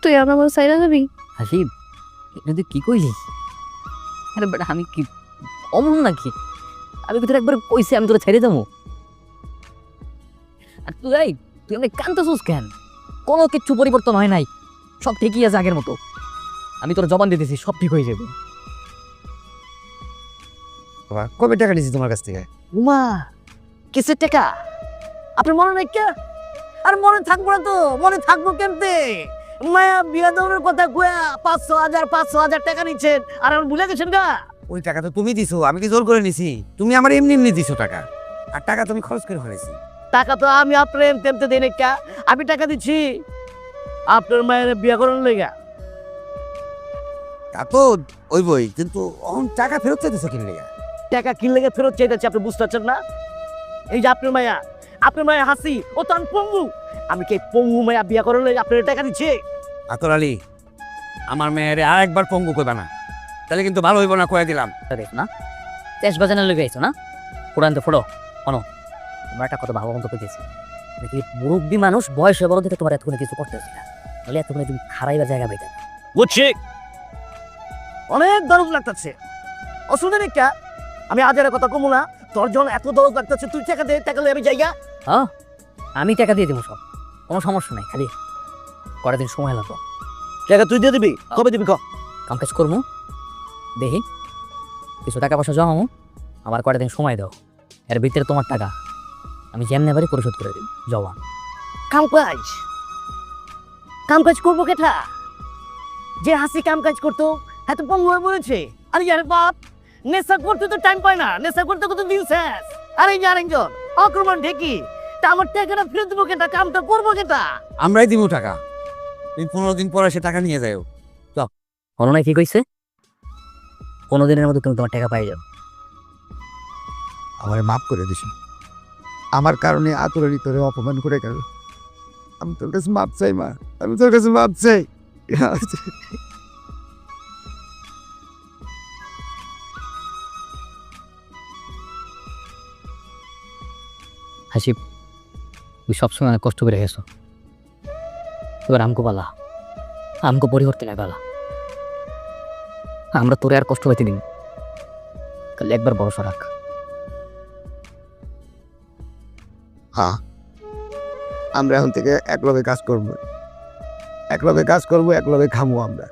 তুই আমার সাইরা যাবি? হাসিব এটা তুই কি কইলি? আরে বেটা আমি কি অমন নাকি? আমি তোর একবার কইছি আমি তোরা ছেড়ে যাবো। আর তুই আমাকে কান্দতেছিস কেন? কোনো কিচ্ছু পরিবর্তন হয় নাই, সব ঠিকই আছে আগের মতো। আমি তোর জবান দিতেছি সব ঠিক হয়ে যাবে। বাবা কবে টাকা নিয়েছি তোমার কাছ থেকে? উমা কিসের টাকা? আপনার মনে নাই কে? আর মনে থাকবো না তো, মনে থাকবো কেমতে? মায়া বিয়া দেওয়ার কথা কয়া 500,000 টাকা নিচ্ছেন আর আমার ভুলে গেছেন গা? ওই টাকা তো তুমি দিছো, আমি কি জোর করে নিছি? তুমি আমার এমনি এমনি দিছো টাকা, আর টাকা তুমি খরচ করে ফেলেছি। টাকা তো আমি আপনার তেমতে দেই না কা, আমি টাকা দিচ্ছি আপনার মায়ের বিয়া করার লেগা। তা তো ওই বই, কিন্তু টাকা ফেরত চাইতেছো কিনলে? টাকা কি লেগে ফেরত চাইতেছে আপনি বুঝতে পারছেন না? এই যে আপনার মায়া হাসি, ও তো আমি পঙ্গু। আমি কি পঙ্গু মায়া বিয়া করার লেগে আপনার টাকা দিচ্ছি? আতর আলী, আমার মেয়েরে আর একবার পঙ্গু কইবা না, তাহলে কিন্তু ভালো হইব না, কয়ে দিলাম। দেখো না তেজ বাজানোর লেগে আইছো না? কোরআন তো ফোড়ো শোনো, তোমার একটা কথা ভালো মতো পেয়েছি। দেখি মুরব্বী মানুষ বয়সে বড় থেকে তোমার এতক্ষণে কিছু করতেছি না, তাহলে এতক্ষণে তুমি খারাইবার জায়গা পাইতে না। বুঝছি, অনেক দরদ লাগতেছে। অসুবিধা নেই কা, আমি আজের কথা কমু না। তোর যখন এত দরদ লাগতেছে তুই টাকা দে, টাকা লই আমি জায়গা। হ্যাঁ আমি টাকা দিয়ে দেবো, সব কোনো সমস্যা নাই, খালি কটা দিন সময় লাগবে। টাকা তুই দিয়ে দিবি? কবে দিবি ক? কাম কাজ করবো, দেখি কিছু টাকা পয়সা জমাবো, আমার কটা দিন সময় দাও, এর ভিতরে তোমার টাকা আমি যেমনি বাড়ি পরিশোধ করে দিই। জওয়ান কাম কাজ করবো কেটা? যে হাসি কাম কাজ করতো এত পঙ্গু হয়ে পড়েছে। আরে ইয়ার বাপ, নেশা করতে তো টাইম পায় না, নেশা করতে কত দিন শেষ। আরে আরেকজন আক্রমণ ঢেকি, তা আমার টাকাটা ফেরত দেবো কেটা? কামটা করবো কেটা? আমরাই দিব টাকা, তুমি 15 দিন পরে সে টাকা নিয়ে যাও। হলো না? কি কইছে? 15 দিনের মধ্যে তুমি তোমার টাকা পাই যাও। আমারে মাফ করে দিস, আমার কারণে আতরালি তোরে অপমান করে গেল। আমি তোর কাছে মাপ চাই মা, আমি তোর কাছে মাপ চাই। হাসিব তুই সবসময় অনেক কষ্ট করে গেছো, এবার আমকো পালা, আমকো পরিবর্তন পালা। আমরা তোরে আর কষ্ট পাইতে দিন, কাল একবার ভরসা রাখ। হ্যাঁ, আমরা এখন থেকে একলগে কাজ করবো, একলগে খামো আমরা।